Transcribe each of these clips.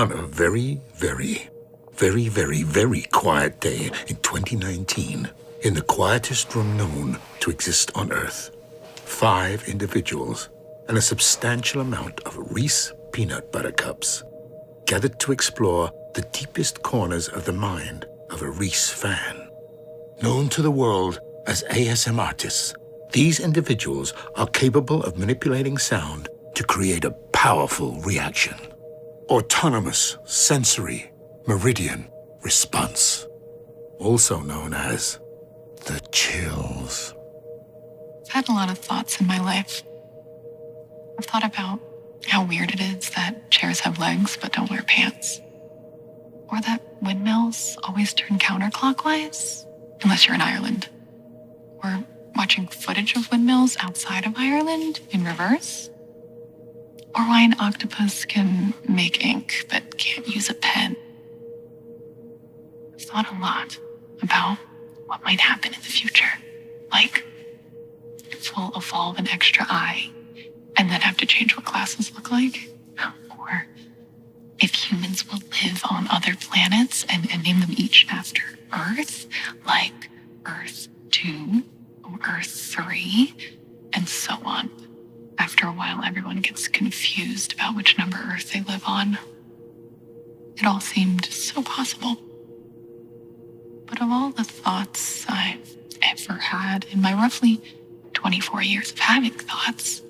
On a very, very, very, very, very quiet day in 2019, in the quietest room known to exist on Earth, 5 individuals and a substantial amount of Reese peanut butter cups gathered to explore the deepest corners of the mind of a Reese fan. Known to the world as ASM artists, these individuals are capable of manipulating sound to create a powerful reaction. Autonomous sensory meridian response, also known as the chills. I've had a lot of thoughts in my life. I've thought about how weird it is that chairs have legs but don't wear pants. Or that windmills always turn counterclockwise, unless you're in Ireland. Or watching footage of windmills outside of Ireland in reverse. Or why an octopus can make ink but can't use a pen. I've thought a lot about what might happen in the future. Like, if we'll evolve an extra eye and then have to change what glasses look like. Or if humans will live on other planets and name them each after Earth, like Earth 2 or Earth 3, and so on. After a while, everyone gets confused about which number Earth they live on. It all seemed so possible. But of all the thoughts I've ever had in my roughly 24 years of having thoughts,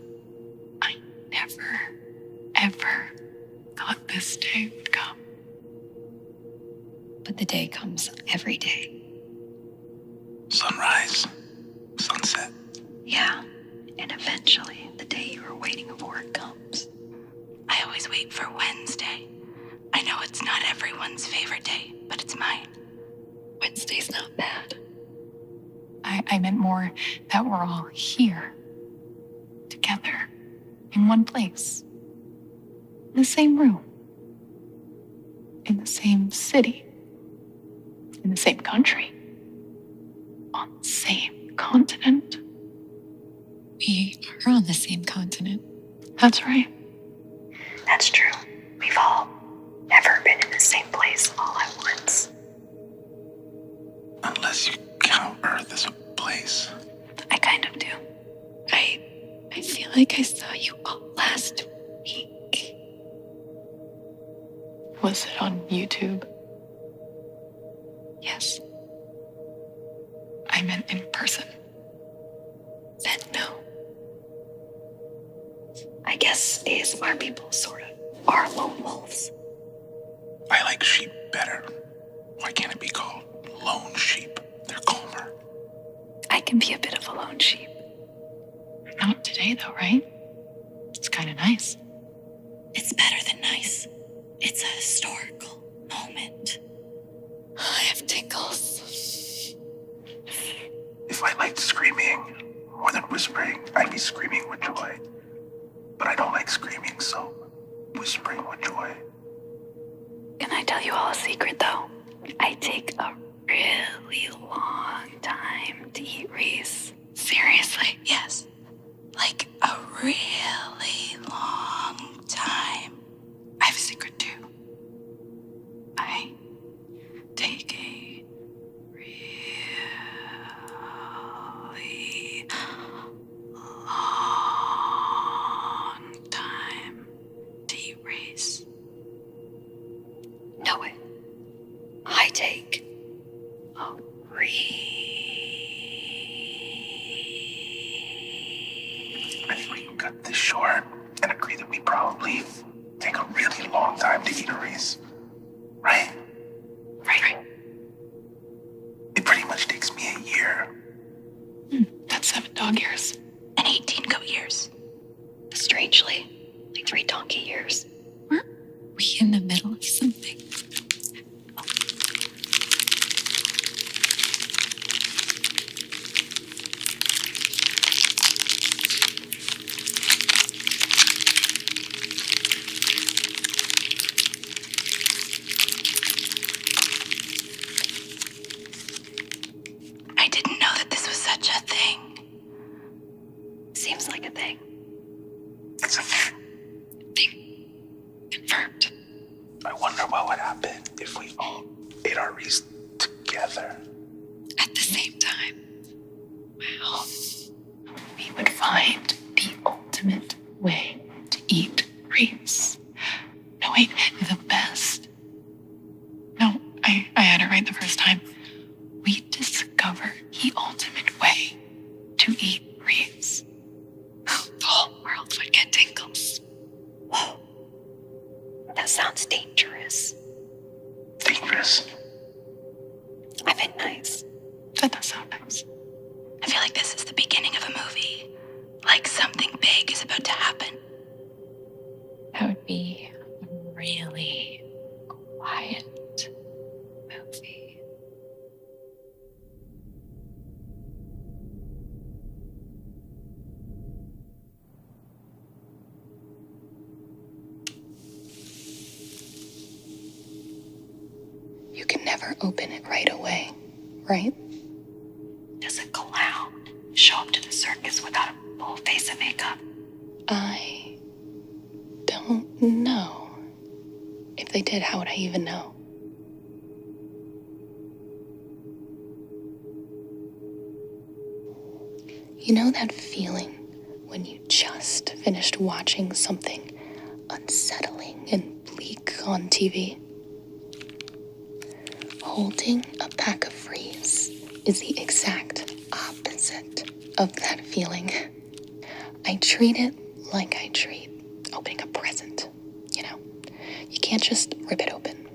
I never, ever thought this day would come. But the day comes every day. Sunrise, sunset. Yeah, and eventually the day you were waiting for comes. I always wait for Wednesday. I know it's not everyone's favorite day, but it's mine. Wednesday's not bad. I meant more that we're all here, together, in one place, in the same room, in the same city, in the same country, on the same continent. We are on the same continent. That's right. That's true. We've all never been in the same place all at once. Unless you count Earth as a place. I kind of do. I feel like I saw you all last week. Was it on YouTube? Yes. I meant in person. Then no. I guess ASMR people sort of are lone wolves. I like sheep better. Why can't it be called lone sheep? They're calmer. I can be a bit of a lone sheep. Not today, though, right? It's kind of nice. It's better than nice. It's a historical moment. I have tingles. If I liked screaming more than whispering, I'd be screaming with joy. But I don't like screaming, so whispering with joy. Can I tell you all a secret, though? I take a really long time to eat Reese. Seriously. Yes. Like a really long time. I have a secret too. I take a really long time to erase. No way. I take a I think we can cut this short and agree that we probably take a really long time to eat a Reese. Right? Right. It pretty much takes me a year. That's 7 dog years. And 18 goat years. strangely, like 3 donkey years. Were we in the middle of something? I didn't know that this was such a thing. Seems like a thing. It's a thing. Thing. Confirmed. I wonder together. At the same time. Wow. We would find the ultimate way to eat Reese. No, wait, the best. No, I had it right the first time. We discover the ultimate way to eat Reese. The whole world would get tingles. Whoa. That sounds dangerous. Dangerous. I meant nice. That does sound nice. I feel like this is the beginning of a movie. Like something big is about to happen. That would be a really quiet movie. You can never open it right away, right? Does a clown show up to the circus without a full face of makeup? I don't know. If they did, how would I even know? You know that feeling when you just finished watching something unsettling and bleak on TV? Holding a pack of Reese is the exact opposite of that feeling. I treat it like I treat opening a present, you know? You can't just rip it open.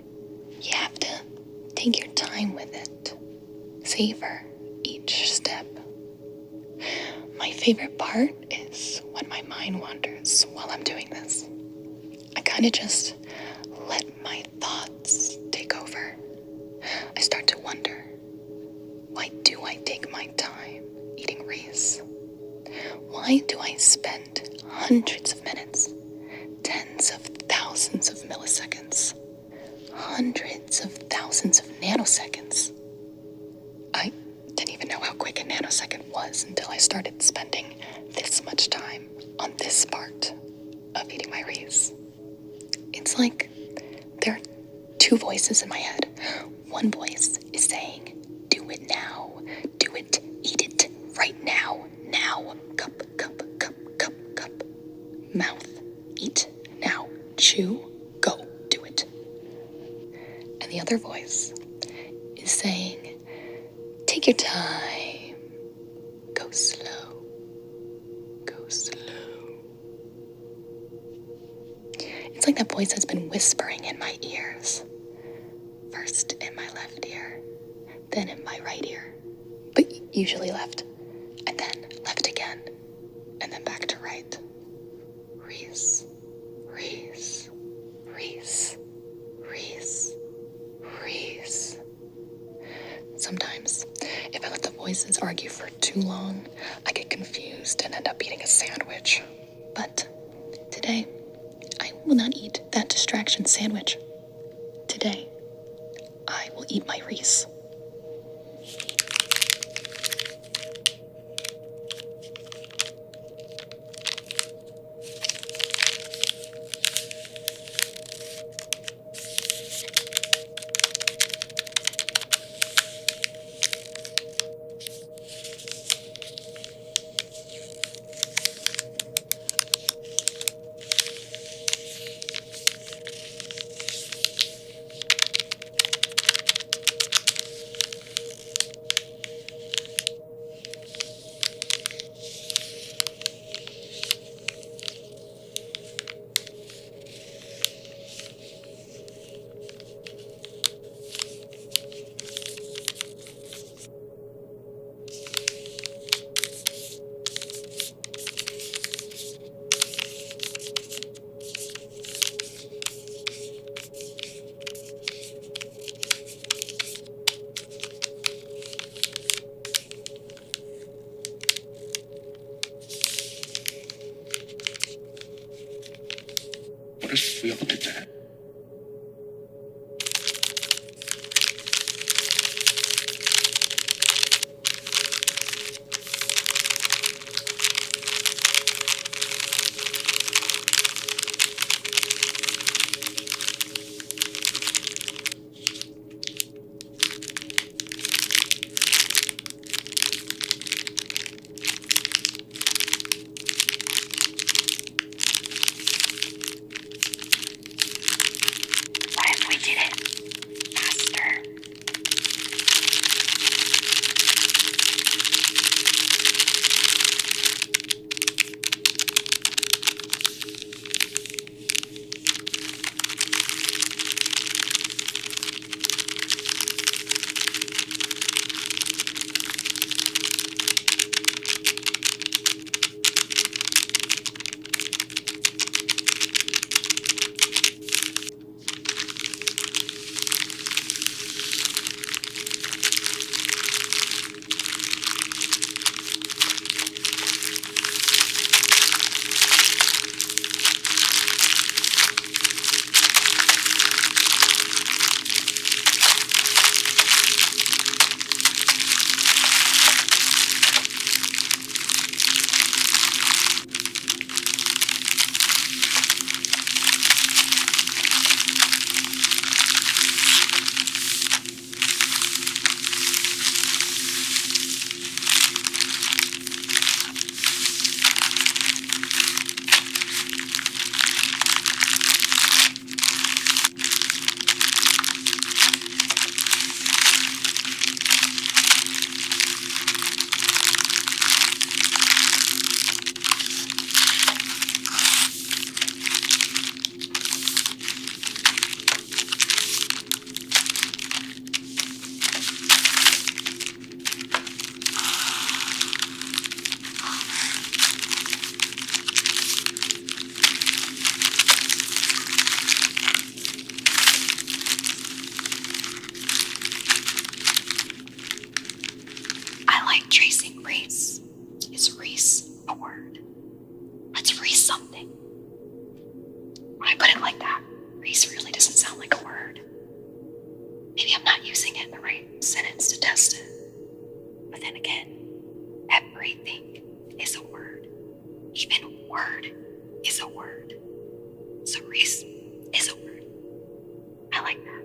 You have to take your time with it. Savor each step. My favorite part is when my mind wanders while I'm doing this. I kind of just let my thoughts take over. I start to wonder, why do I take my time eating Reese? Why do I spend hundreds of minutes, tens of thousands of milliseconds, hundreds of thousands of nanoseconds? I didn't even know how quick a nanosecond was until I started spending this much time on this part of eating my Reese. It's like there are two voices in my head. One voice is saying, do it now, do it, eat it, right now, now, cup, cup, cup, cup, cup, mouth, eat, now, chew, go, do it. And the other voice is saying, take your time, go slow, go slow. It's like that voice has been whispering in my ears. First in my left ear, then in my right ear, but usually left, and then left again, and then back to right. Reese, Reese, Reese, Reese, Reese. Sometimes, if I let the voices argue for too long, I get confused and end up eating a sandwich. But today, I will not eat that distraction sandwich. Today, I will eat my Reese. What if we all did that? I put it like that, Reese really doesn't sound like a word. Maybe I'm not using it in the right sentence to test it. But then again, everything is a word. Even word is a word. So Reese is a word. I like that.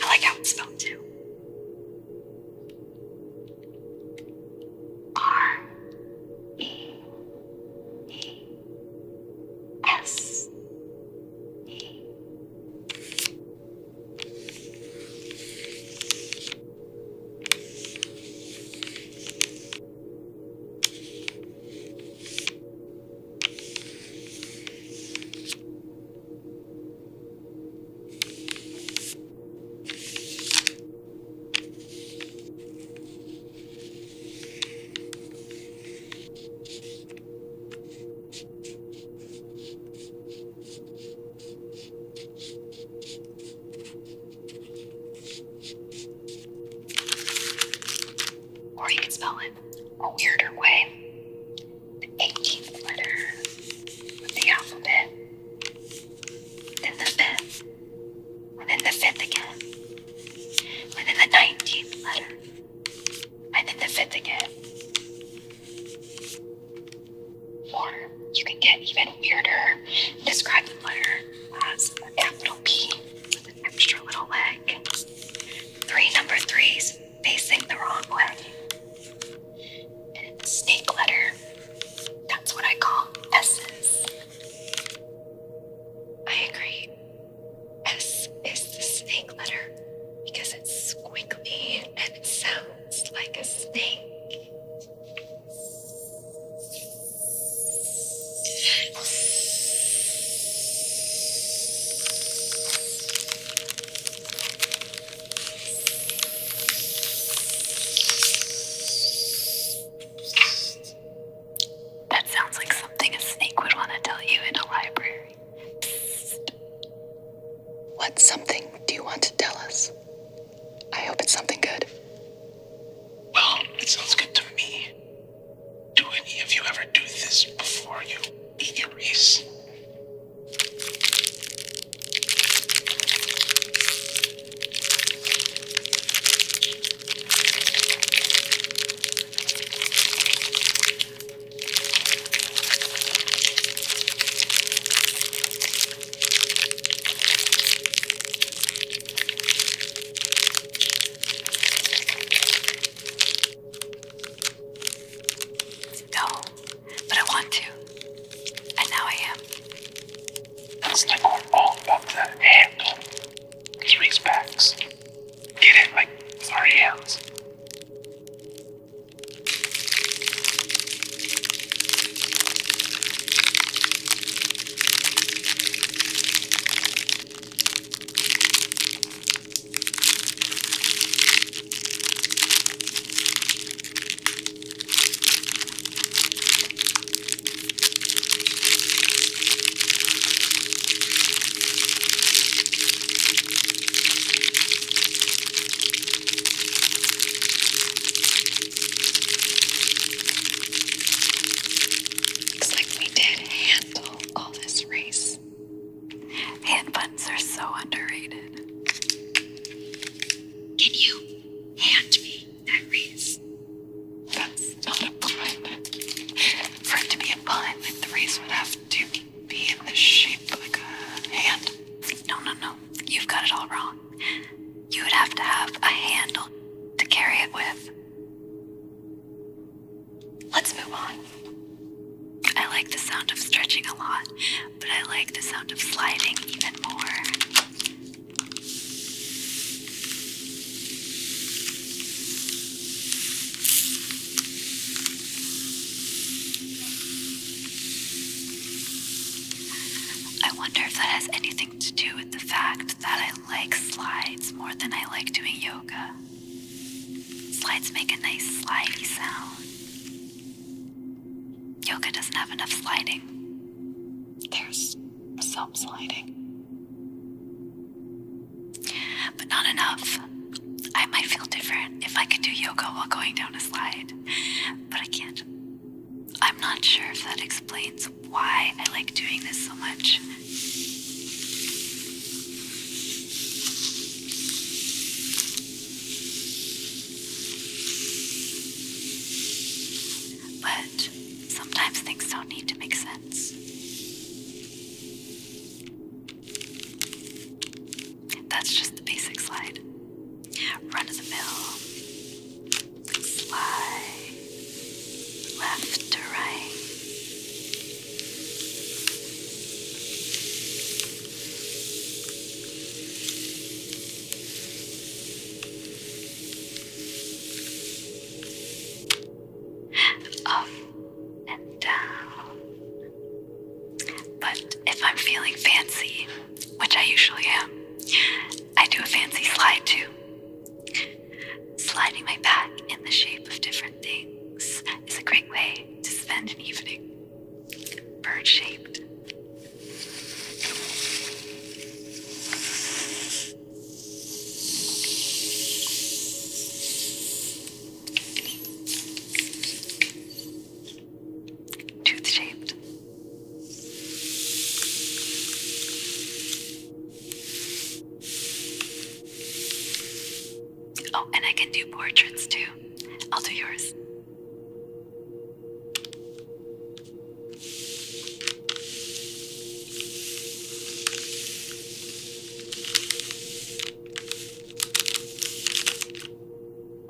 I like how it's spelled too. R-E-E-S-E. Or you can spell it a weirder way. The 18th letter of the alphabet, then the 5th, and then the 5th again, and then the 19th letter, and then the 5th again. Or you can get even weirder and describe the letter as a capital P with an extra little leg. 3 number 3s facing the wrong way. And the snake letter, that's what I call S's. I agree. S is the snake letter because it's squiggly and it sounds like a snake. That sounds like something a snake would want to tell you in a library. Psst. What something do you want to tell us? I hope it's something good. Well, it sounds good to me. Do any of you ever do this before you eat your Reese? No, but I want to. And now I am. It's like we're all about the handle. These Reese packs. Get it like with our hands. Looks like we did handle all this Reese. Hand buttons are so underrated. Can you hand me that Reese? That's not a pun. For it to be a pun, the Reese would have to be in the shape like a hand. No. You've got it all wrong. You would have to have a handle to carry it with. Let's move on. I like the sound of stretching a lot, but I like the sound of sliding even more. I wonder if that has anything to do with the fact that I like slides more than I like doing yoga. Slides make a nice slidey sound. Yoga doesn't have enough sliding. There's some sliding. But not enough. I might feel different if I could do yoga while going down a slide, but I can't. I'm not sure if that explains why I like doing this so much. heart-shaped. Tooth-shaped. Oh, and I can do portraits too. I'll do yours.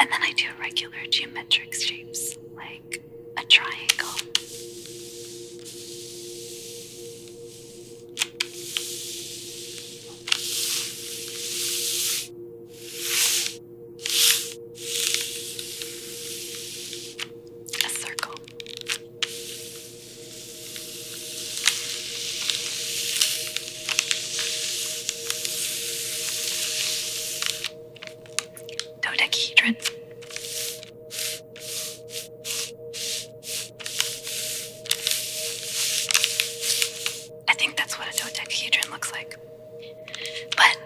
And then I do regular geometric shapes, like a triangle. A circle. Dodecahedron. I think that's what a dodecahedron looks like. But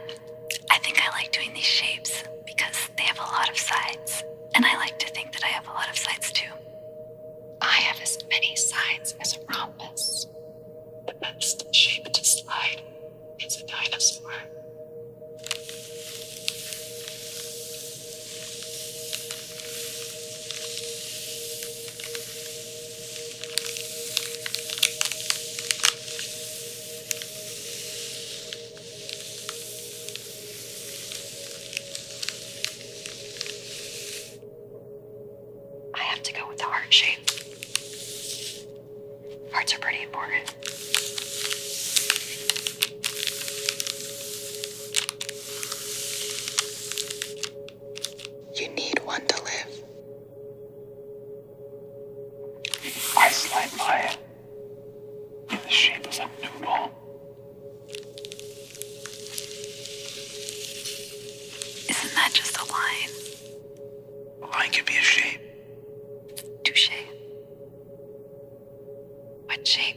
I think I like doing these shapes because they have a lot of sides. And I like to think that I have a lot of sides too. I have as many sides as a rhombus. The best shape to slide is a dinosaur. I have to go with the heart shape. Hearts are pretty important. You need one to live. I slide mine in the shape of a noodle. Isn't that just a line? A line could be a shape. Touche. What shape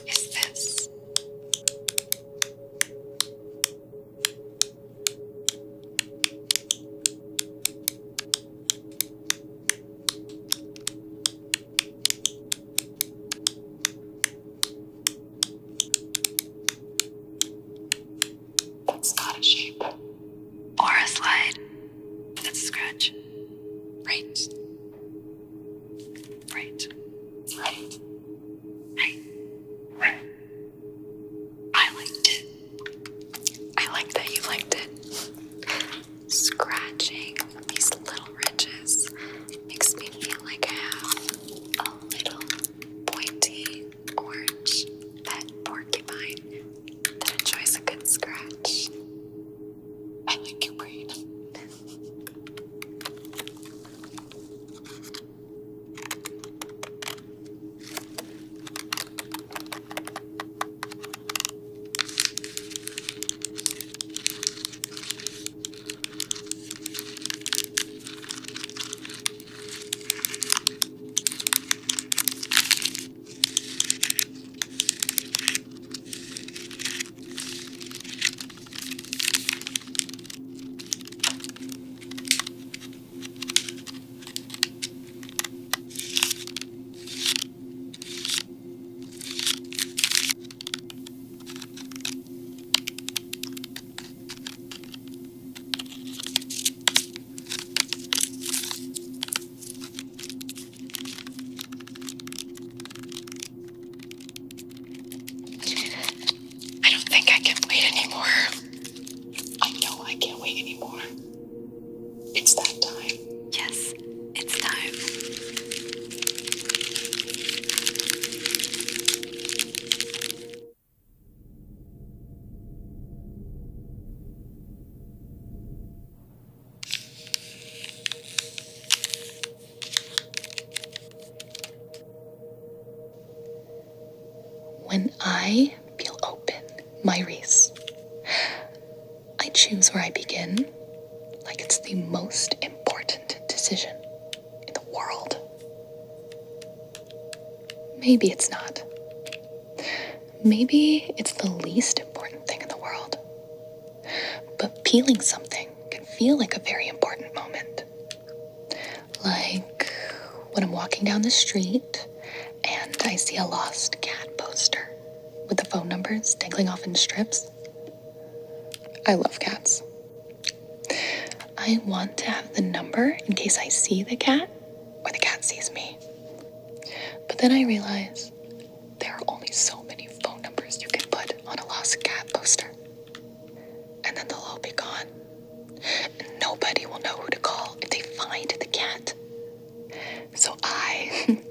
is this? That's not a shape. Or a slide. That's a scratch. Right. Right. Right. Right. Right. I liked it. I like that you liked it. Scratching these little ridges makes me feel like I have a little pointy orange pet porcupine that enjoys a good scratch. I like your brain. I don't think I can wait anymore. I know I can't wait anymore. It's that time. Yes, it's time. When I feel open, my Reese, I choose where I begin like it's the most important decision in the world. Maybe it's not. Maybe it's the least important thing in the world, but peeling something can feel like a very important moment. Like when I'm walking down the street and I see a lost cat poster with the phone numbers dangling off in strips. I love cats. I want to have the number in case I see the cat or the cat sees me. But then I realize there are only so many phone numbers you can put on a lost cat poster. And then they'll all be gone. And nobody will know who to call if they find the cat. So I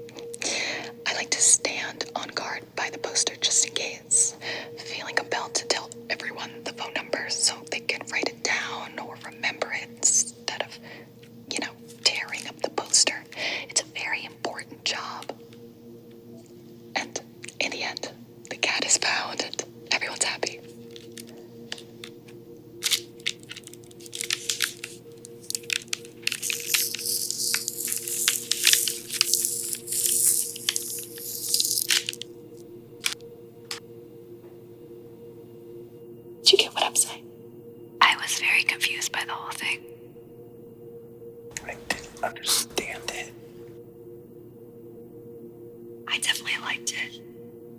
like to stand on guard by the poster just in case, feeling compelled to tell everyone the phone number so they can write it down or remember it instead of, tearing up the poster. It's a very important job. And in the end, the cat is found and everyone's happy. Did you get what I'm saying? I was very confused by the whole thing. I didn't understand it. I definitely liked it,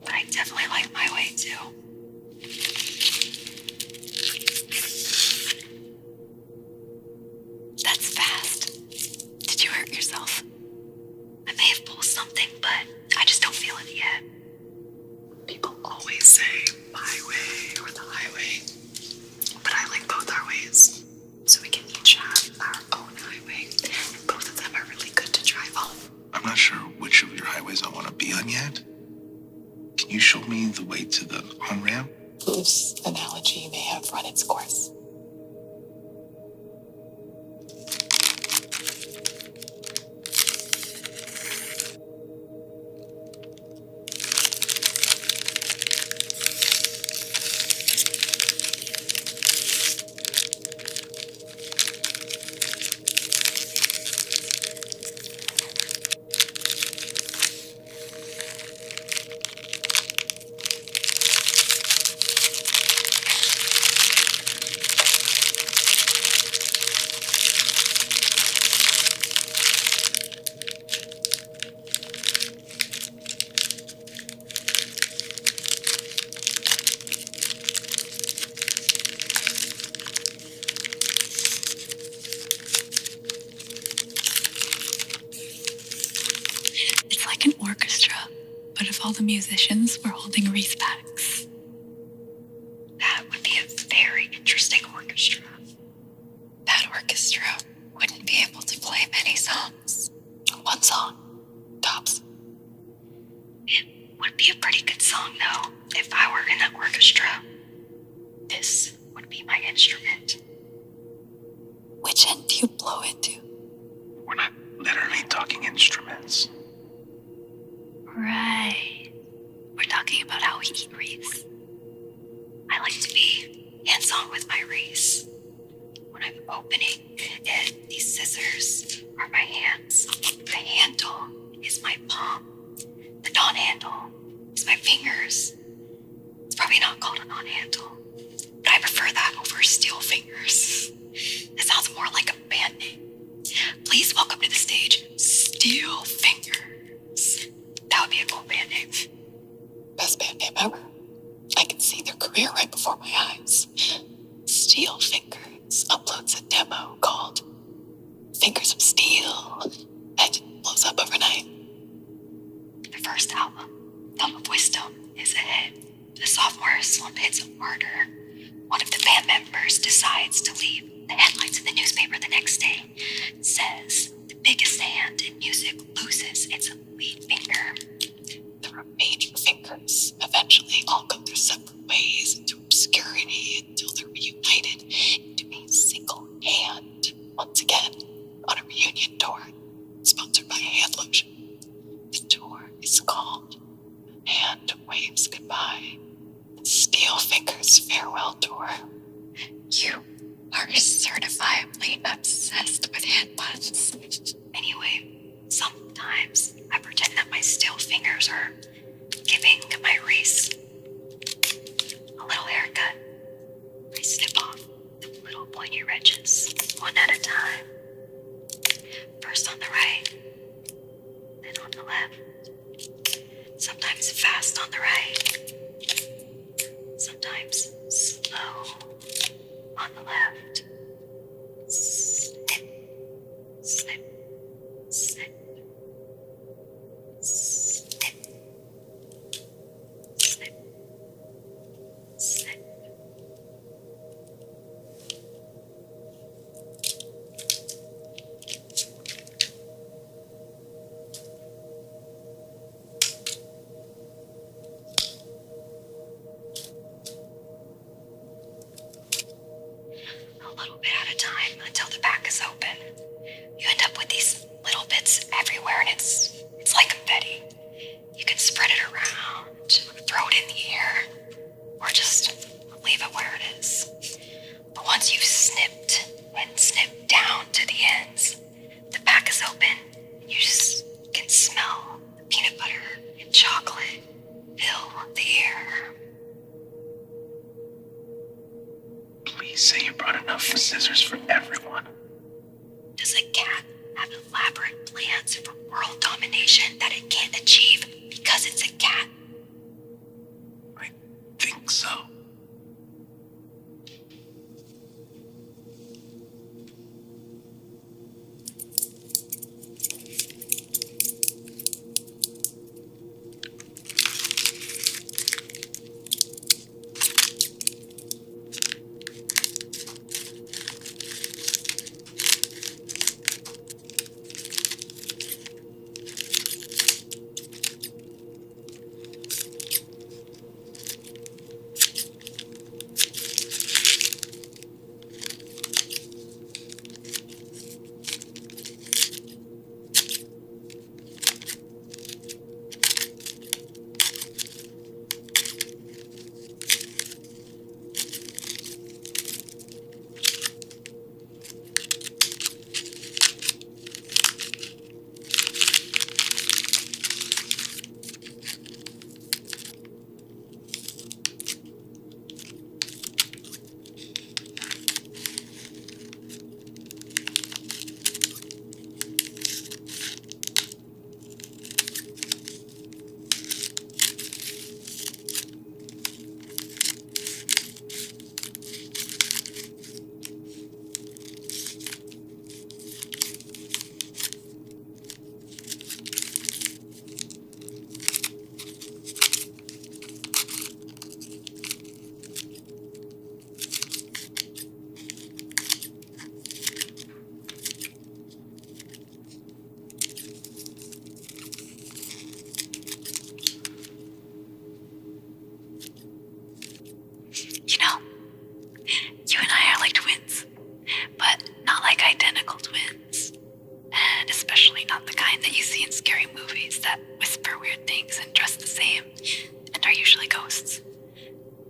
but I definitely liked my way too. That's fast. Did you hurt yourself? I may have pulled something, but I just don't feel it yet. People always say my way or the highway, but I like both our ways, so we can each have our own highway, and both of them are really good to drive on. I'm not sure which of your highways I want to be on yet. Can you show me the way to the on-ramp? This analogy may have run its course. It's like an orchestra, but if all the musicians were holding Reese packs. That would be a very interesting orchestra. That orchestra wouldn't be able to play many songs. One song, tops. It would be a pretty good song, though, if I were in that orchestra. This would be my instrument. Which end do you blow into? We're not literally talking instruments. Right. We're talking about how we eat Reese. I like to be hands-on with my Reese. When I'm opening it, these scissors are my hands. The handle is my palm. The non-handle is my fingers. It's probably not called a non-handle, but I prefer that over steel fingers. It sounds more like a band name. Please welcome to the stage, Steel Fingers. That would be a cool band name. Best band name ever. I can see their career right before my eyes. Steel Fingers uploads a demo called Fingers of Steel, and it blows up overnight. The first album, Thumb of Wisdom, is a hit. The sophomore slump hits harder. One of the band members decides to leave the headlines in the newspaper the next day. It says the biggest hand in music loses its lead finger. The remaining fingers eventually all go their separate ways into obscurity until they're reunited into a single hand, once again, on a reunion tour, sponsored by Hand Lotion. The tour is called Hand Waves Goodbye, the Steel Fingers Farewell Tour. You are certifiably obsessed with hand puns. Anyway, sometimes I pretend that my steel fingers are giving my Reese pull your edges one at a time. First on the right, then on the left. Sometimes fast on the right, sometimes slow on the left. Snip, snip, snip, snip, snip, snip. A little bit at a time until the back is open. You end up with these little bits everywhere, and it's like confetti. You can spread it around, throw it in the air, or just leave it where it is. But once you've snipped and snipped down to the ends, the back is open. You just can smell the peanut butter and chocolate fill the air. Please say you brought enough scissors for everyone. Does a cat have elaborate plans for world domination that it can't achieve because it's a cat? I think so. You know, you and I are like twins, but not like identical twins. And especially not the kind that you see in scary movies that whisper weird things and dress the same and are usually ghosts.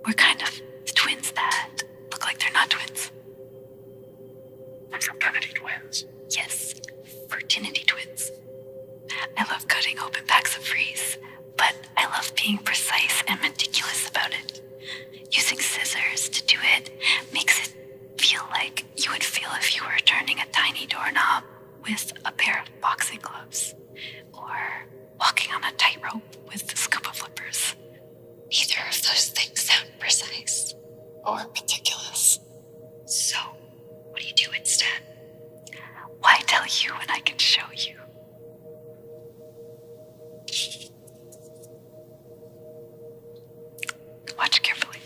We're kind of twins that look like they're not twins. Fraternity twins. Yes, fraternity twins. I love cutting open packs of Reese, but I love being precise and meticulous about it. Using scissors to do it makes it feel like you would feel if you were turning a tiny doorknob with a pair of boxing gloves, or walking on a tightrope with a scoop of flippers. Neither of those things sound precise or meticulous. So, what do you do instead? Why tell you when I can show you? Watch carefully.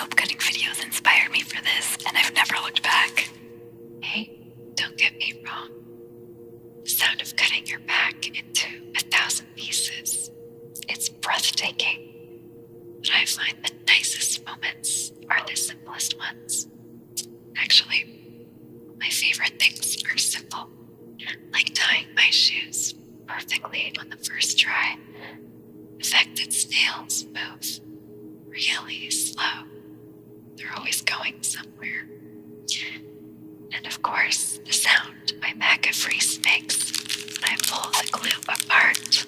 soap cutting videos inspired me for this, and I've never looked back. Hey, don't get me wrong. The sound of cutting your back into 1,000 pieces, it's breathtaking. But I find the nicest moments are the simplest ones. Actually, my favorite things are simple, like tying my shoes perfectly on the first try. The fact that snails move really slow. They're always going somewhere. And of course, the sound my bag of Reese makes when I pull the glue apart.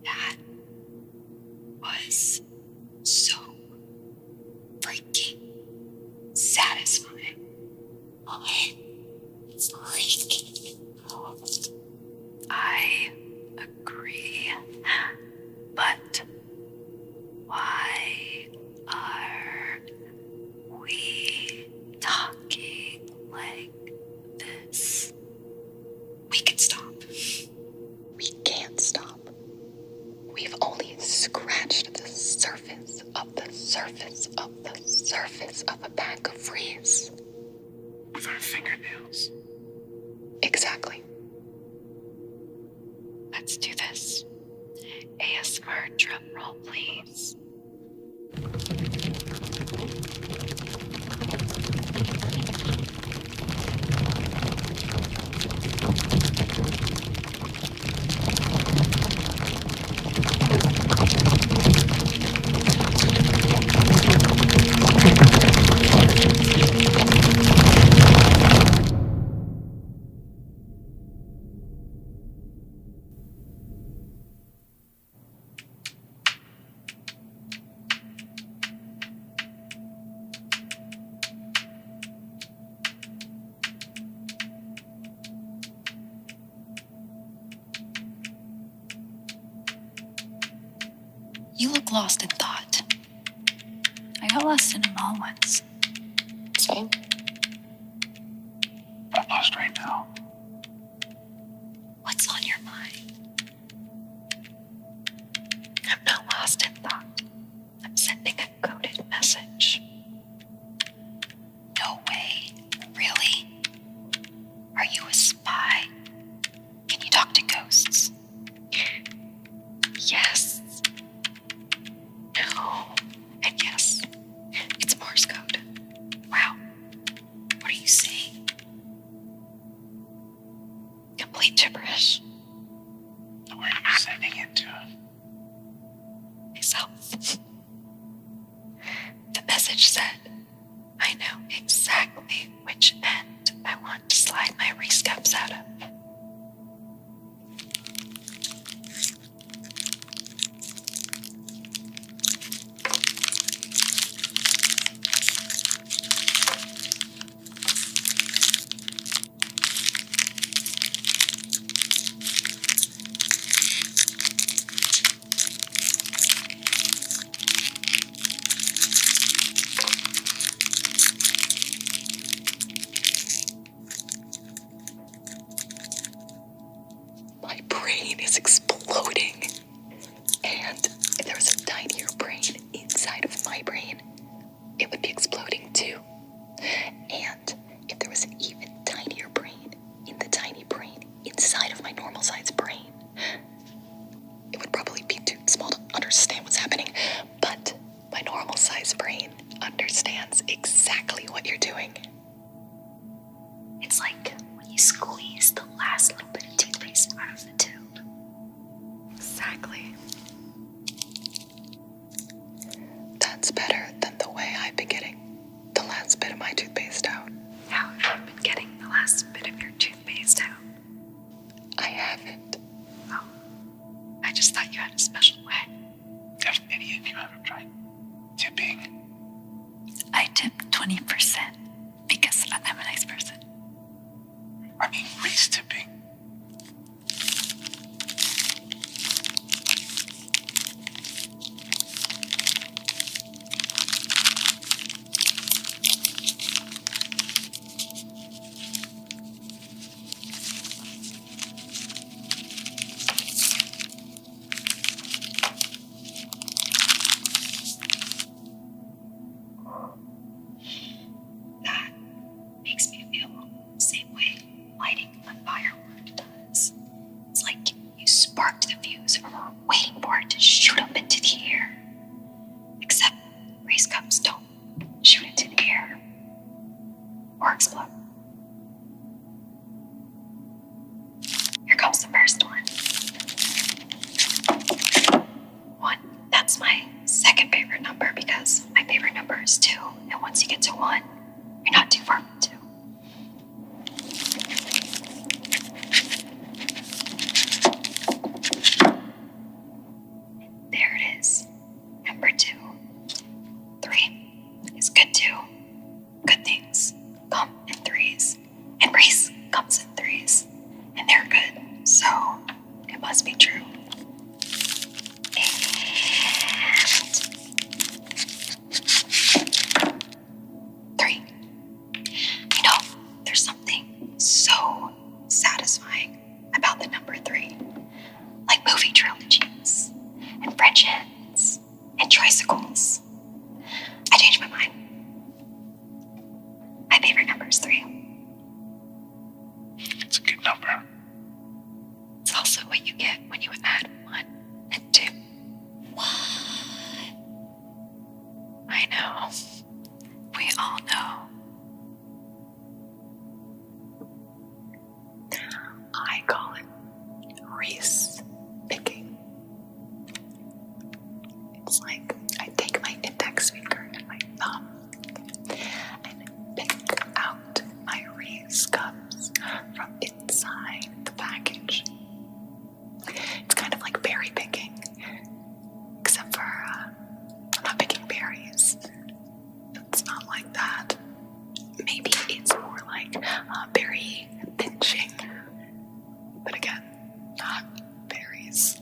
That was so freaking satisfying. I'm freaking out. I agree. But why are we talking like this? We can stop. We can't stop. We've only scratched the surface of the surface of the surface of a bag of Reese. With our fingernails. Exactly. Let's do this. ASMR drum roll, please. You look lost in thought. I got lost in them all once. Same. I'm lost right now. What's on your mind? I'm not lost in thought. I'm sending a coded message. No way. Really? Are you a spy? Can you talk to ghosts? Yes. No. And yes. It's Morse code. Wow. What are you saying? say gibberish. Where are you sending it to? Myself. The message said, I know exactly which end I want to slide my Reese cups out of. My brain is exploding. And if there was a tinier brain inside of my brain, it would be exploding too. And if there was an even tinier brain in the tiny brain inside of my normal size brain, it would probably be too small to understand what's happening. But my normal size brain understands exactly what you're doing. It's like when you squeeze the last little bit of toothpaste out of the tube. Exactly. That's better than the way I've been getting the last bit of my toothpaste out. How have you been getting the last bit of your toothpaste out? I haven't. Oh, I just thought you had a special way. Have any of you ever tried tipping? I tip 20% because I'm a nice person. I mean, Reese tipping. That makes me feel the same way lighting a firework does. It's like you sparked the fuse and were waiting for it to shoot up into the air. Except Reese cups don't shoot into the air or explode. Here comes the first one. One. That's my second favorite number because my favorite number is 2. And once you get to 1, you're not too far from 2. There it is. Number 2. 3 is good too. Good things come in 3s. And Reese comes in 3s. And they're good. So it must be true. And 3. You know, there's something so satisfying about the number 3. Like movie trilogies and French hens and tricycles. I changed my mind. My favorite number is 3. It's a good number. It's also what you get when you add 1 and 2. What? I know. We all know. I call it Reese picking. It's like I take my index finger and my thumb and pick out my Reese cups from inside the package. It's kind of like berry picking, except for I'm not picking berries. It's not like that. Maybe it's more like berry pinching, but again, not berries.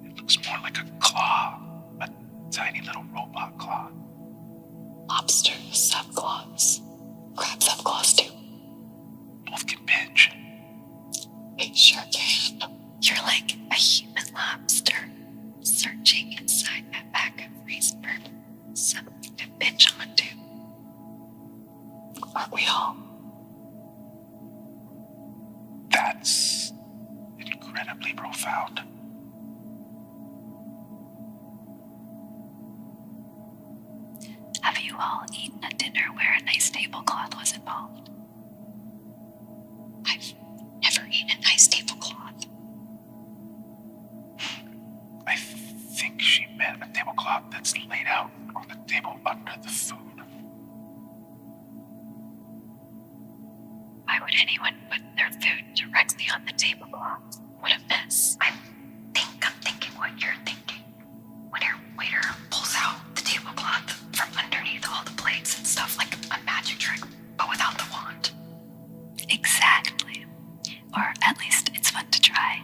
It looks more like a claw. A tiny little robot claw. Lobsters have claws. Crabs have claws too. Both can pinch. They sure can. You're like a human lobster searching inside that pack of Reese for some Have you all eaten a dinner where a nice tablecloth was involved? I've never eaten a nice tablecloth. I think she meant a tablecloth that's laid out on the table under the food. Why would anyone put their food directly on the tablecloth? What a mess. I'm thinking what you're thinking. When your waiter pulls out the tablecloth from underneath all the plates and stuff like a magic trick, but without the wand. Exactly. Or at least it's fun to try.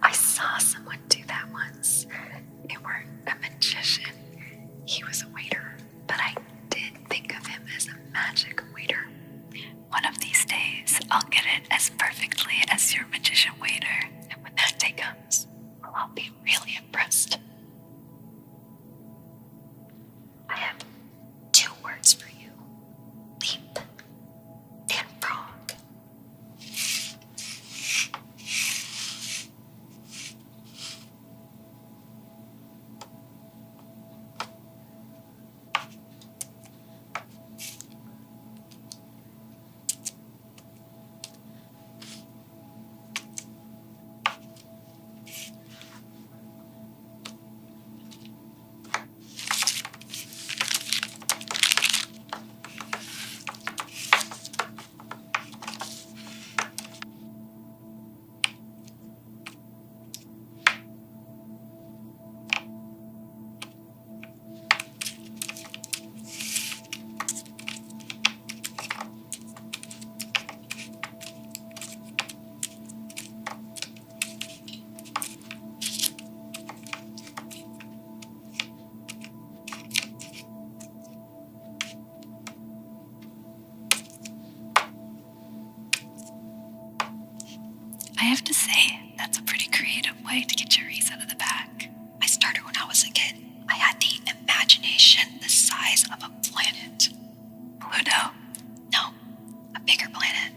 I saw someone do that once. They weren't a magician. He was a waiter, but I did think of him as a magic waiter. One of these days, I'll get it as perfectly as your magician waiter. And when that day comes, well, I'll be really impressed. I have 2 words for you. Leap and frog. I have to say, that's a pretty creative way to get your Reese out of the bag. I started when I was a kid. I had the imagination the size of a planet. Pluto. No, a bigger planet.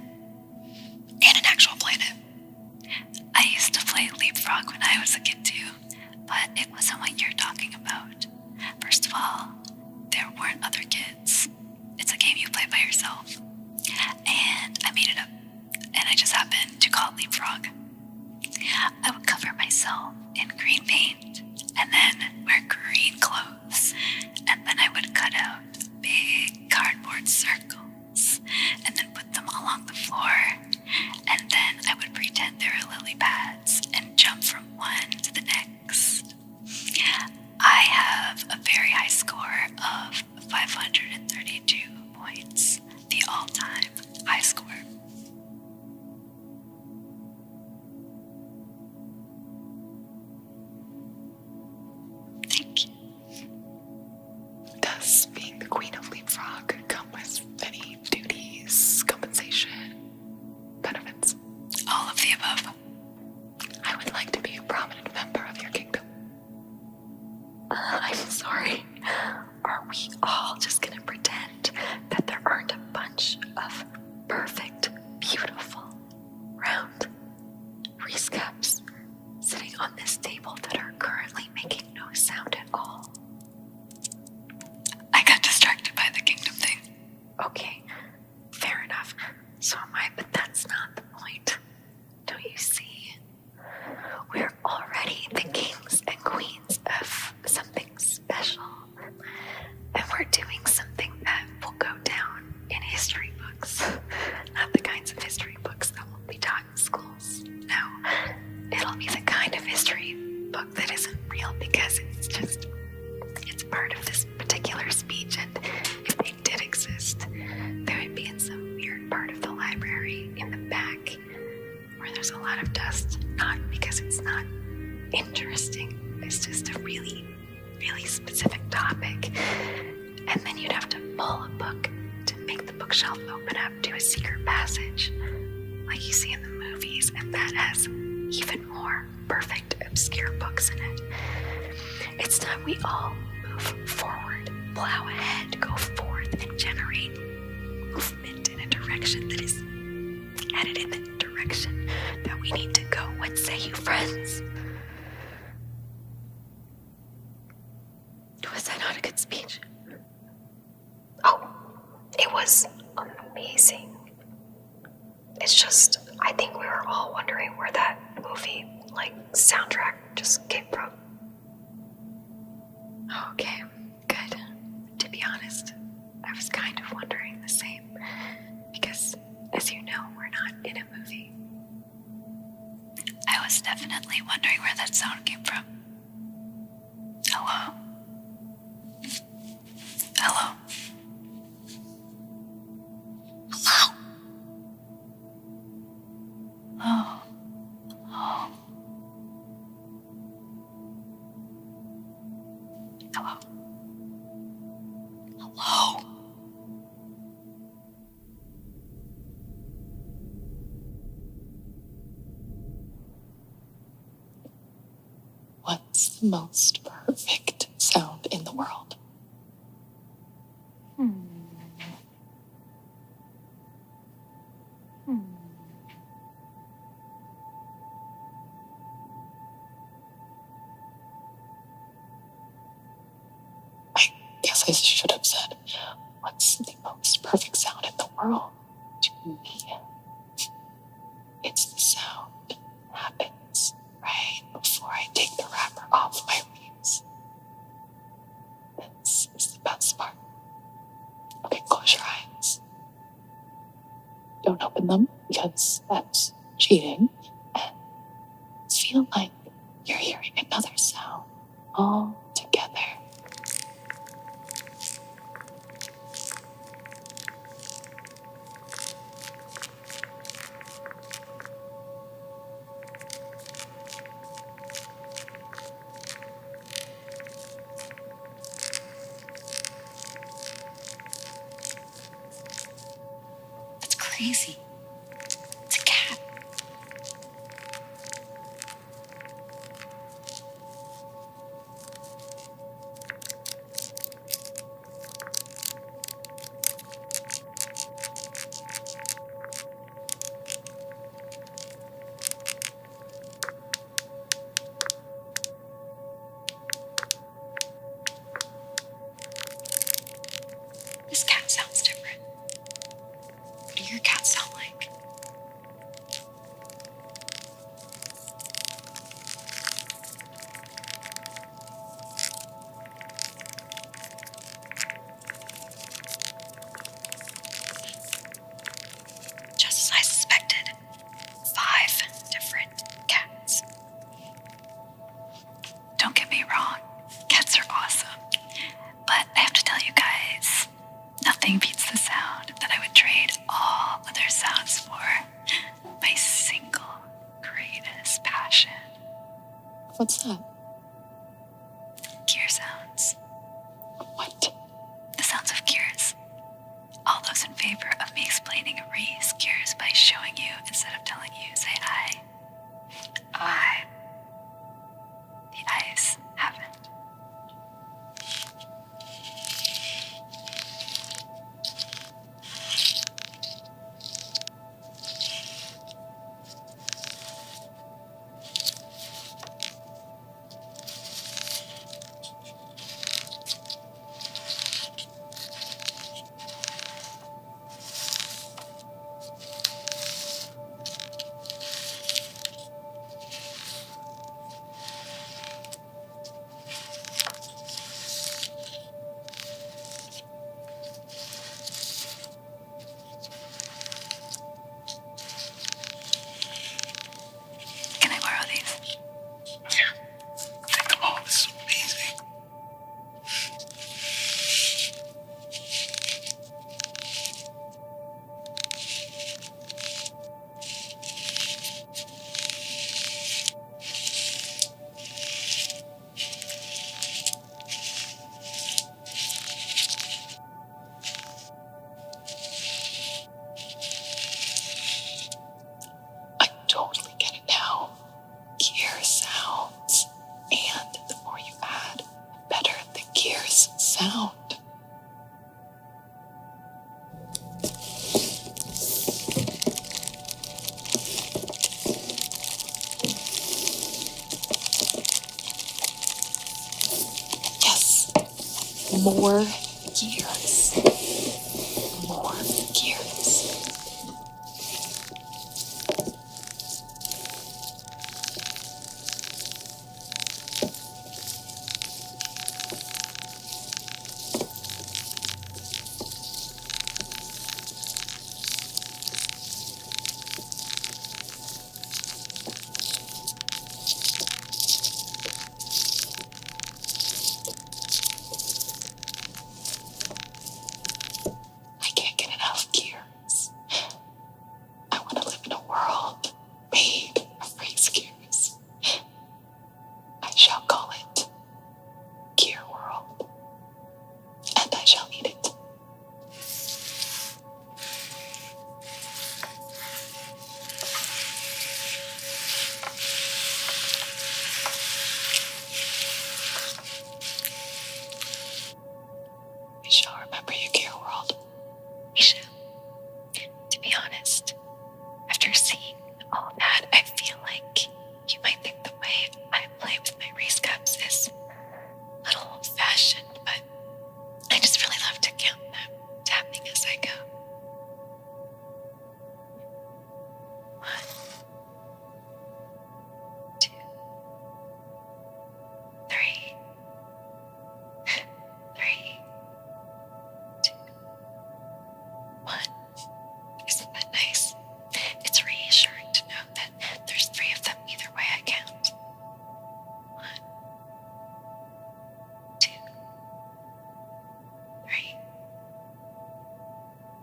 And an actual planet. I used to play leapfrog when I was a kid too, but it wasn't what you're talking about. First of all, there weren't other kids. It's a game you play by yourself. And I made it up, and I just happened to call it leapfrog. I would cover myself in green paint, and then wear green clothes, and then I would cut out big cardboard circles, and then put them along the floor, and then I would pretend they were lily pads and jump from one to the next. I have a very high score of 532 points, the all-time high score. Thank you. Does being the queen of leapfrog come with any duties, compensation, benefits? All of the above. I would like to be a prominent member of your kingdom. I'm sorry. Are we all just gonna pretend that there aren't a bunch of perfect, beautiful, round Reese cups sitting on this table that are currently making no sound at all? I got distracted by the kingdom thing. Okay, fair enough. So am I, but that's not the point. Don't you see? We're already the kings and queens of something special. And we're doing something that will go down in history books. Not the kinds of history books that will be taught in schools. No, it'll be the kind of history book that isn't real because it's part of this particular speech. And if they did exist, they would be in some weird part of the library in the back where there's a lot of dust. Not because it's not interesting, it's just a really, really specific topic. And then you'd have to pull a book to make the bookshelf open up to a secret passage like you see in the movies, and that has even more perfect, obscure books in it. It's time we all move forward, plow ahead, go forth, and generate movement in a direction that is headed in the direction that we need to go. What say you, friends? Was that not a good speech? Oh, it was amazing. It's just, I think we were all wondering where that movie, soundtrack just came from. Okay, good. To be honest, I was kind of wondering the same. Because, as you know, we're not in a movie. I was definitely wondering where that sound came from. Hello? Hello? Hello? Hello? Hello? Hello? Hello? What's the most perfect sound in the world? I guess I should have said, what's the most perfect sound in the world to me? It's the sound that happens right before I take the wrapper off my Reese. This is the best part. Okay, close your eyes. Don't open them because that's cheating. And feel like you're hearing another sound all together. That's crazy. It's a cat. This cat sounds different. What do your cats sound like? Just as I suspected, 5 different cats. Don't get me wrong, cats are awesome. But I have to tell you guys, nothing beats the sound that I would trade all other sounds for. My single greatest passion. What's that? Gear sounds. What? The sounds of gears. All those in favor of me explaining Reese gears by showing you instead of telling you, say I. I. The eyes haven't. more gears. More gears. I can't get enough gears. I want to live in a world made of race gears. I shall call it Gear World, and I shall eat it. I shall remember you, Gear World. Misha, to be honest, after seeing all that, I feel like you might think the way I play with my race cups is a little old-fashioned, but I just really love to count them, tapping as I go. 1, 2, 3, 3, 2, 1. Isn't that nice? It's reassuring to know that there's 3 of them either way I count. 1, 2, 3,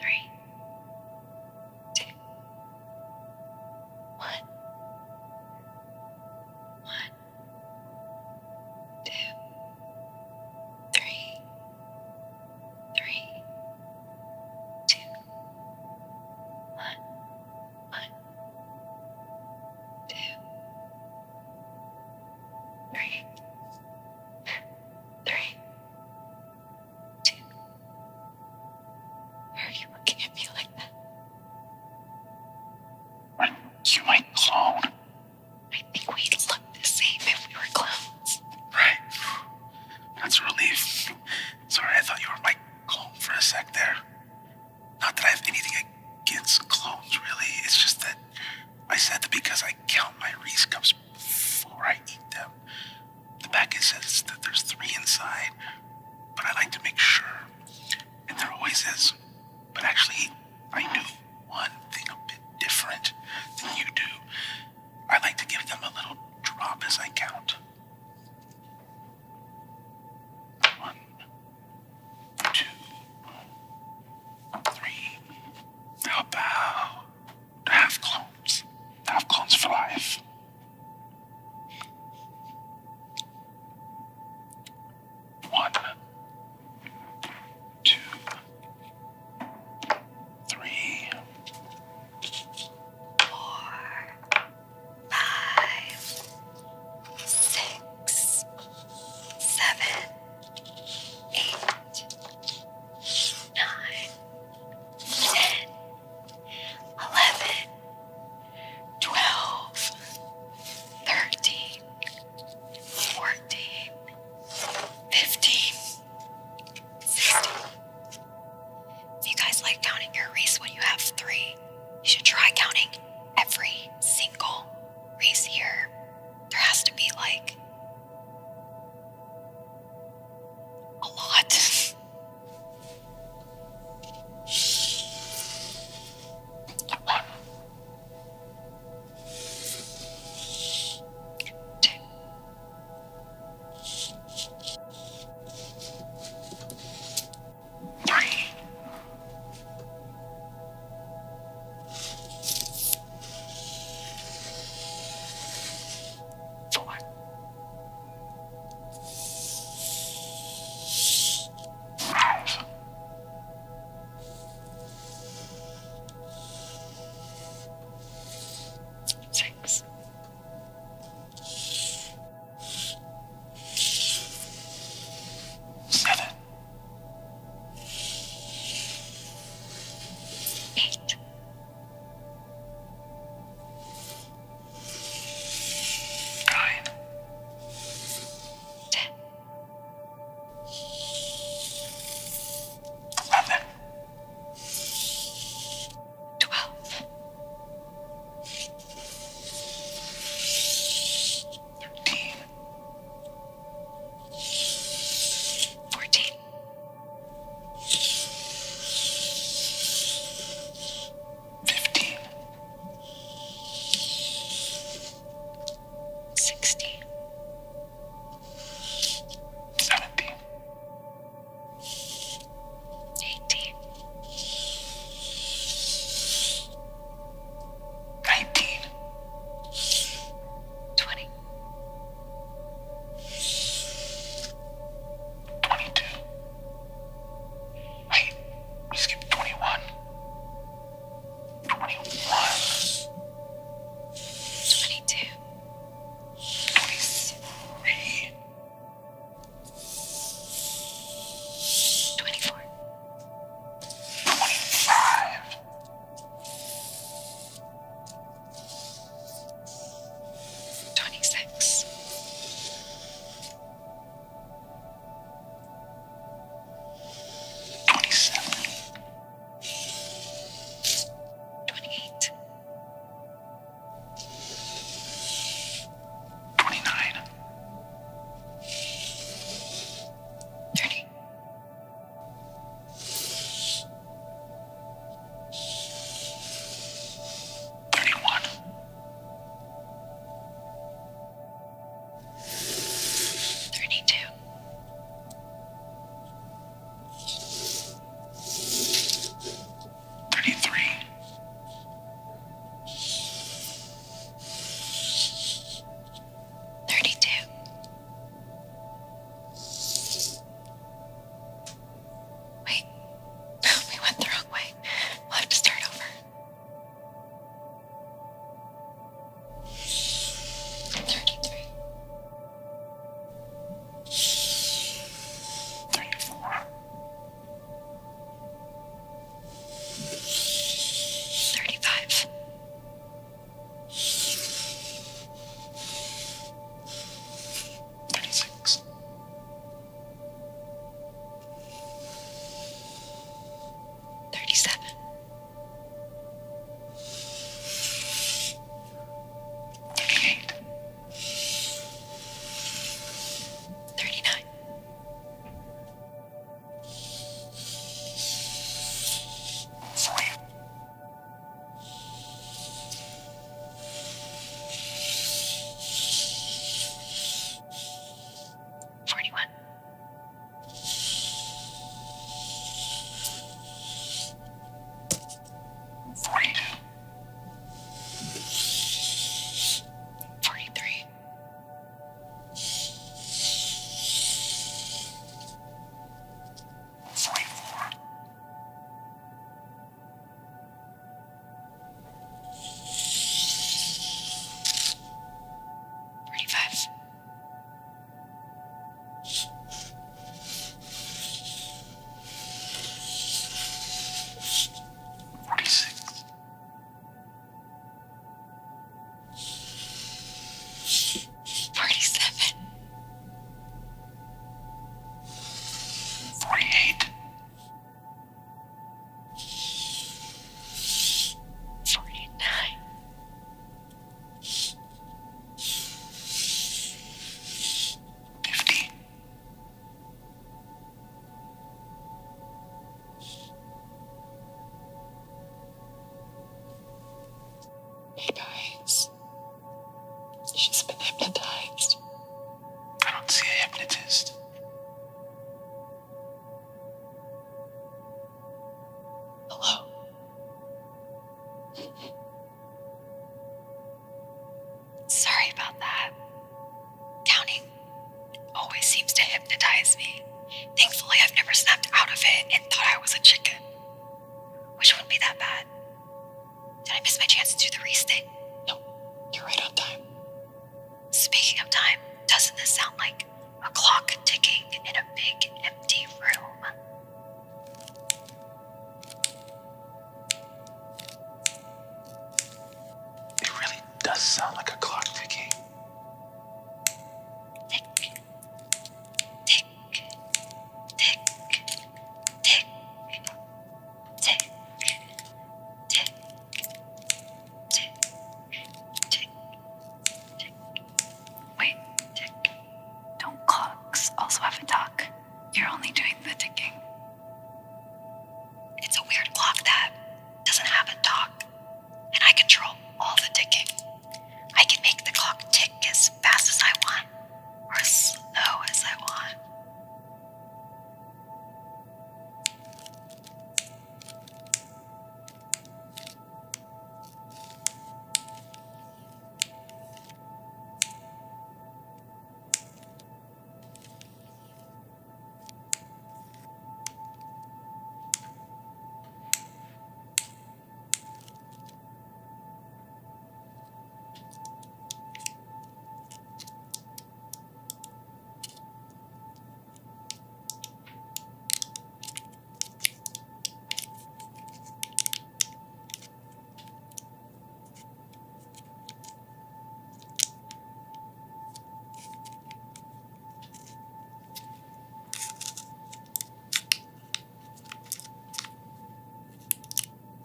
3, 2, 1, 1, 2, 3, 3, 2, 1, 1, 2, 3, 3, 2. Why are you looking at me like that? Are you my clone? I think we'd look the same if we were clowns. Right. That's a relief. Sorry, I thought you were my clone for a sec there. Not that I have anything against clones, really. It's just that I said that because I count my Reese cups before I eat them. The package says that there's 3 inside, but I like to make sure. And there always is. But actually, I do one thing a bit different than you do. I like to give them a little drop as I count. 1, 2, 3. How about half clones? Half clones for life. 1, 2, 3. 4, 5, 6, 7, 8, 9, 10, 11, 12, 13, 14, 15, 16. If you guys like counting your Reese when you have 3, you should try counting every single Reese here. There has to be like a lot. 1, 2, 3. 4, 5. 6, 7. 8, 9. 10, Hey guys, she's been hypnotized. I don't see a hypnotist. Hello. Sorry about that. Counting always seems to hypnotize me. Thankfully, I've never snapped out of it and thought I was a chicken. Which wouldn't be that bad. Did I miss my chance to do the Reese thing? No, you're right on time. Speaking of time, doesn't this sound like a clock ticking in a big empty room? It really does sound like a clock ticking. Tick, tick, tick, tick, tick, tick, tick, tick, tick. Wait, tick. Don't clocks also have a talk? You're only doing the ticking. It's a weird clock that doesn't have a talk, and I control all the ticking. I can make the clock tick as fast as I want, or as slow as I want.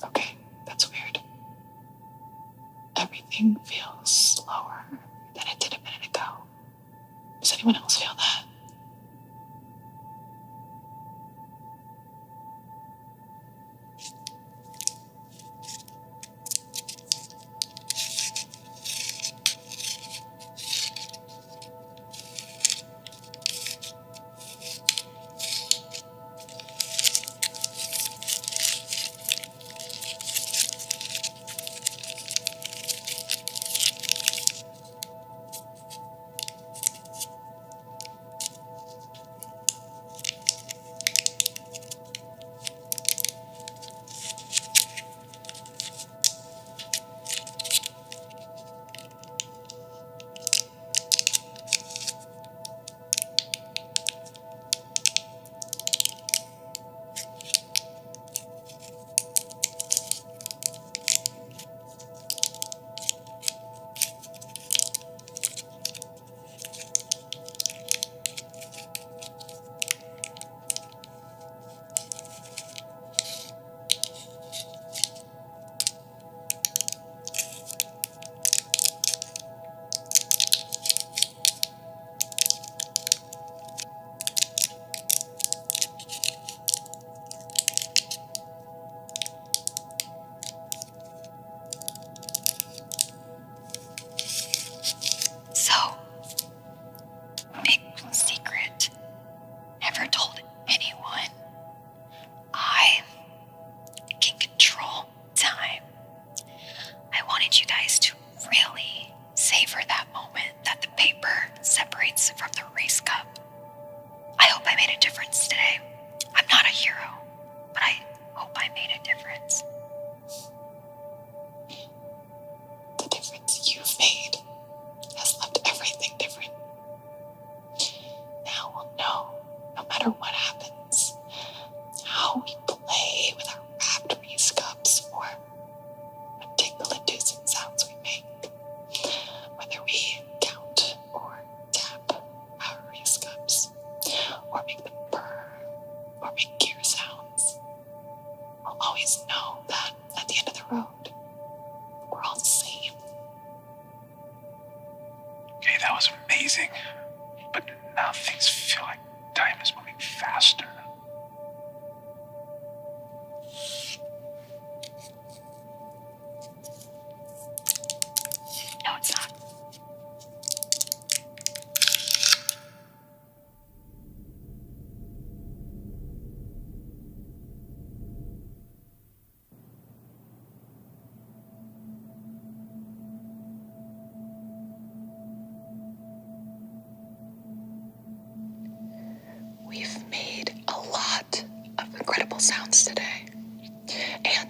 Okay, that's weird. Everything feels slower than it did a minute ago. Does anyone else feel that?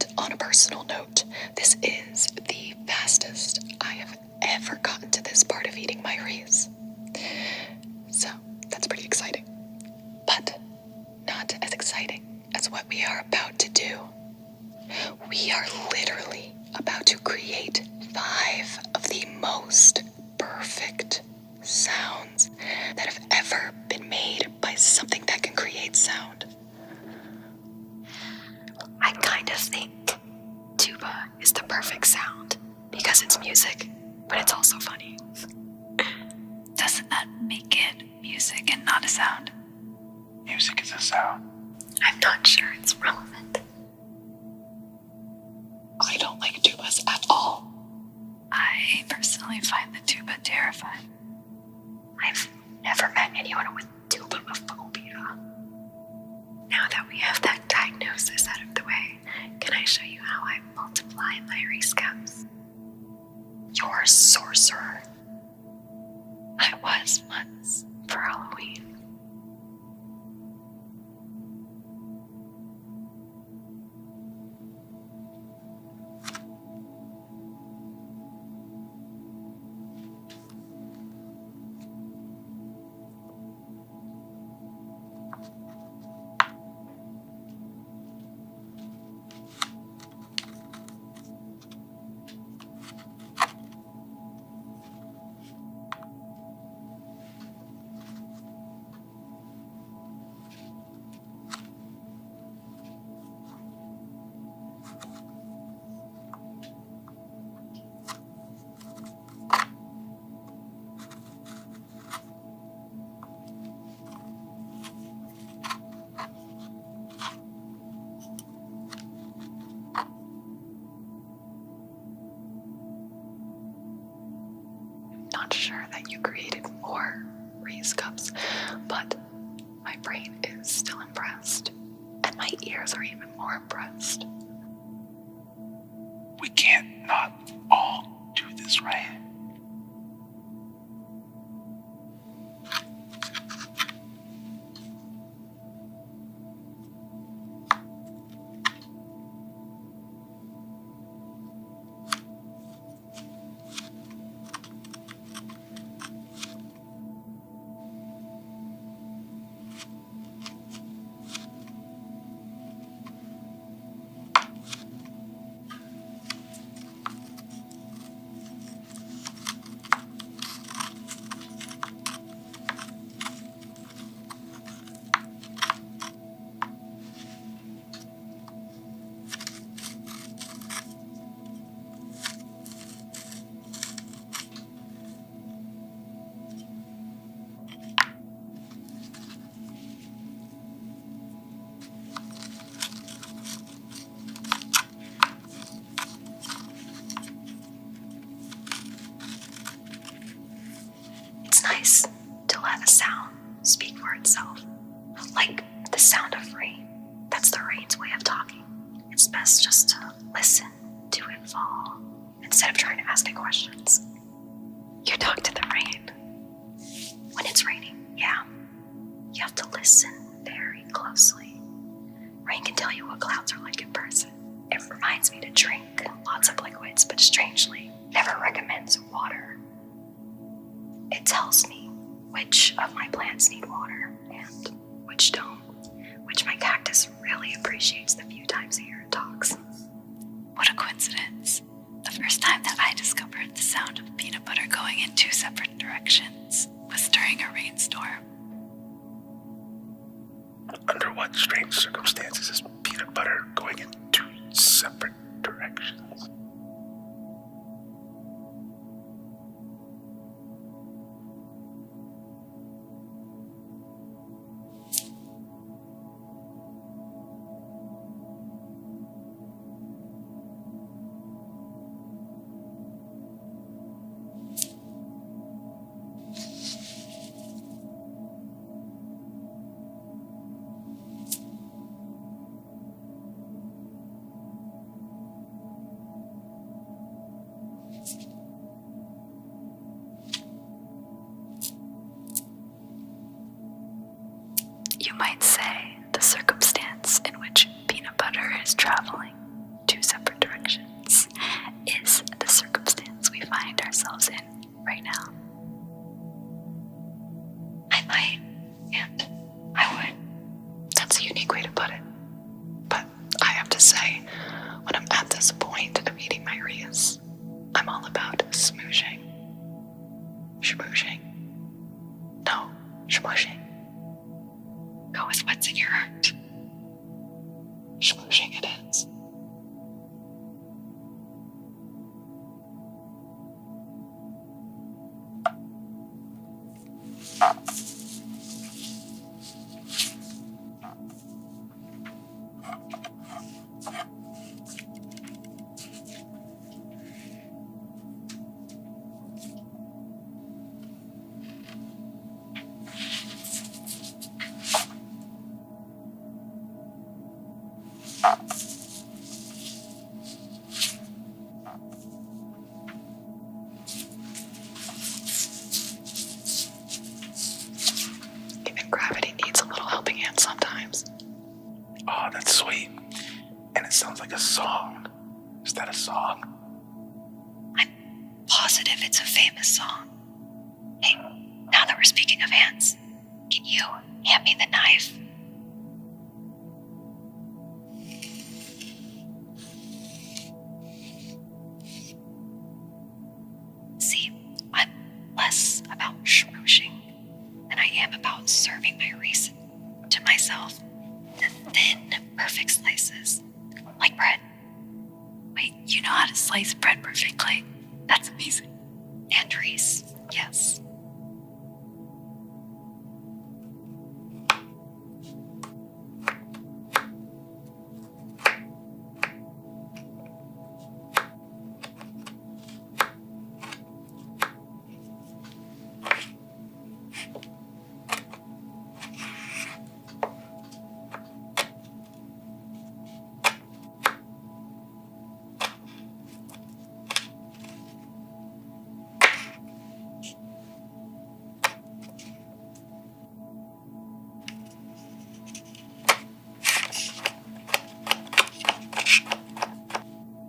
And on a personal note, this is the fastest I have ever gotten to this part of eating my Reese. So that's pretty exciting. But not as exciting as what we are about to do. We are literally about to create 5 of the most perfect sounds that have ever been made by something that can create sound. I kind of think tuba is the perfect sound because it's music, but it's also funny. Doesn't that make it music and not a sound? Music is a sound. I'm not sure it's relevant. I don't like tubas at all. I personally find the tuba terrifying. I've never met anyone with tubaphobia. Now that we have that diagnosis out of the way, can I show you how I multiply my Reese cups? You're a sorcerer. I was once for Halloween. Not sure that you created more Reese cups, but my brain is still impressed. And my ears are even more impressed. We can't not all do this, right? It's nice to let a sound speak for itself. Like the sound of rain. That's the rain's way of talking. It's best just to listen to it fall instead of trying to ask it questions. You talk to the rain. When it's raining, yeah. You have to listen very closely. Rain can tell you what clouds are like in person. It reminds me to drink lots of liquids, but strangely, never recommends water. It tells me which of my plants need water and which don't, which my cactus really appreciates the few times a year it talks. What a coincidence. The first time that I discovered the sound of peanut butter going in 2 separate directions was during a rainstorm. Under what strange circumstances is peanut butter going in 2 separate directions? You might say the circumstance in which peanut butter is traveling 2 Is that a song? I'm positive it's a famous song. Hey, now that we're speaking of hands, can you hand me the knife? See, I'm less about schmooshing than I am about serving my Reese to myself in thin, perfect slices, like bread. Wait, you know how to slice bread perfectly? That's amazing. And Reese, yes.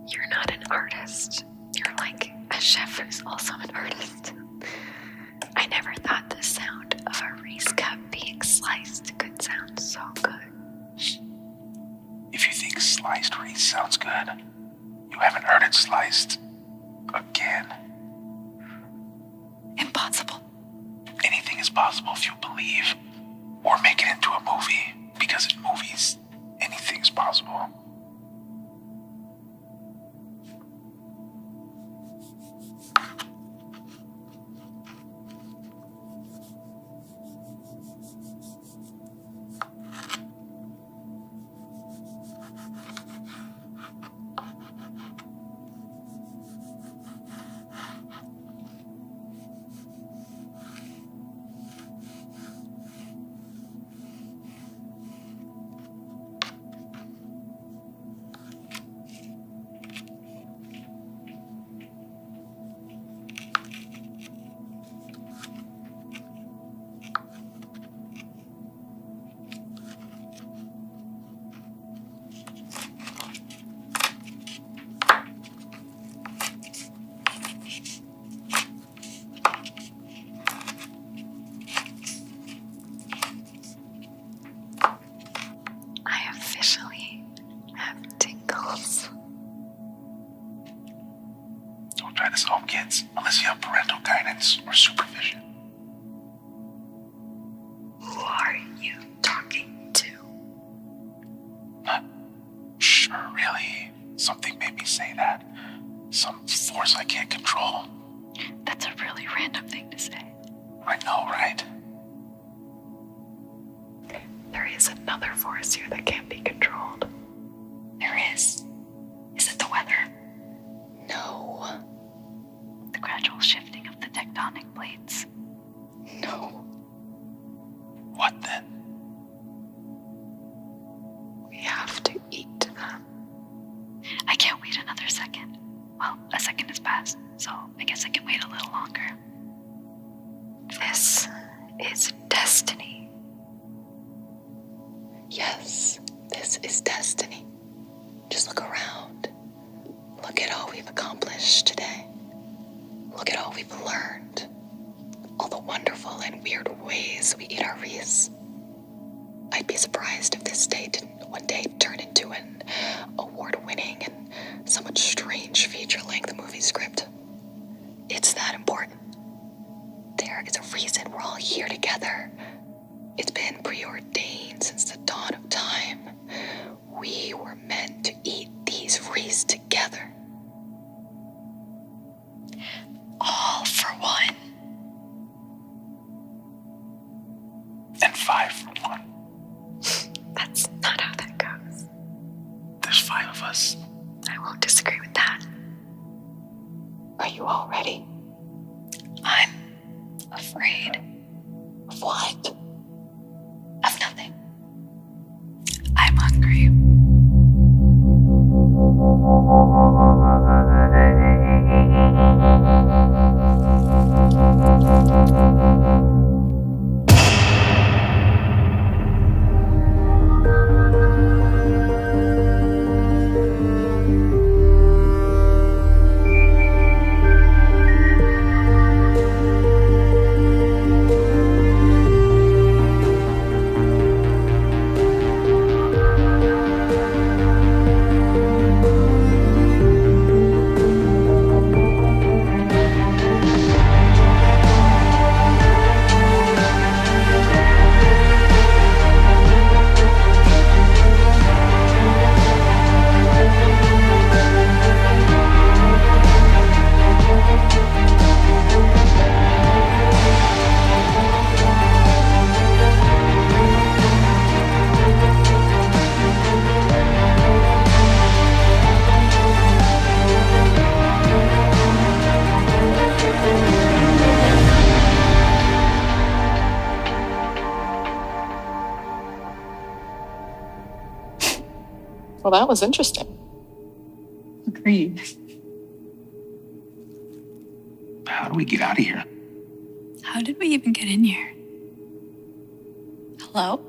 You're not an artist. You're like a chef who's also an artist. I never thought the sound of a Reese cup being sliced could sound so good. If you think sliced Reese sounds good, you haven't heard it sliced again. Impossible. Anything is possible if you believe or make it into a movie, because in movies, anything's possible. I officially have tingles. Don't try this at home, kids, unless you have parental guidance or supervision. Who are you talking to? Not sure, really. Something made me say that. Some force I can't control. That's a really random thing to say. I know, right? There is another force here that can't be controlled. There is. Is it the weather? No. The gradual shifting of the tectonic plates. No. What then? We have to eat them. I can't wait another second. Well, a second has passed, so I guess I can wait a little longer. This is destiny. Yes, this is destiny. Just look around. Look at all we've accomplished today. Look at all we've learned. All the wonderful and weird ways we eat our Reese. I'd be surprised if this day didn't one day turn into an award-winning and somewhat strange feature-length movie script. It's that important. There is a reason we're all here together. It's been preordained since the dawn of time. We were meant to eat these Reese together. All for one. And 5 for 1. That's not how that goes. There's 5 of us. I won't disagree with that. Are you all ready? I'm afraid Of what? of nothing. I'm hungry. Well, that was interesting. Agreed. How do we get out of here? How did we even get in here? Hello?